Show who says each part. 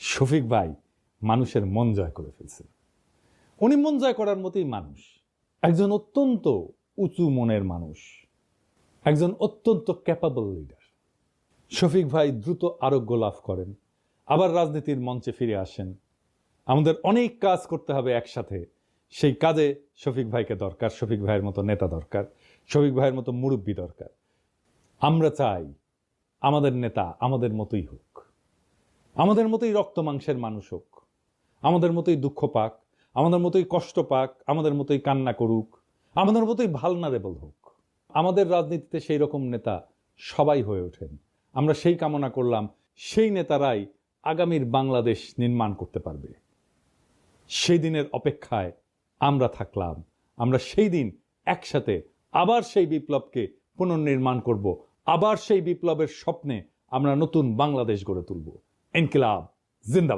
Speaker 1: শফিক ভাই মানুষের মন জয় করে ফেলছেন। উনি মন জয় করার মতোই মানুষ, একজন অত্যন্ত উঁচু মনের মানুষ, একজন অত্যন্ত ক্যাপাবল লিডার। শফিক ভাই দ্রুত আরোগ্য লাভ করেন, আবার রাজনীতির মঞ্চে ফিরে আসেন। আমাদের অনেক কাজ করতে হবে একসাথে, সেই কাজে শফিক ভাইকে দরকার, শফিক ভাইয়ের মতো নেতা দরকার, শফিক ভাইয়ের মতো মুরব্বী দরকার। আমরা চাই আমাদের নেতা আমাদের মতোই হোক, আমাদের মতোই রক্ত মাংসের মানুষ হোক, আমাদের মতোই দুঃখ পাক, আমাদের মতোই কষ্ট পাক, আমাদের মতোই কান্না করুক, আমাদের মতোই ভালনারেবল হোক। আমাদের রাজনীতিতে সেই রকম নেতা সবাই হয়ে ওঠেন। আমরা সেই কামনা করলাম, সেই নেতারাই আগামীর বাংলাদেশ নির্মাণ করতে পারবে। সেই দিনের অপেক্ষায় আমরা থাকলাম। আমরা সেই দিন একসাথে আবার সেই বিপ্লবকে পুনর্নির্মাণ করব, আবার সেই বিপ্লবের স্বপ্নে আমরা নতুন বাংলাদেশ গড়ে তুলব। ইনকিলাব জিন্দাবাদ।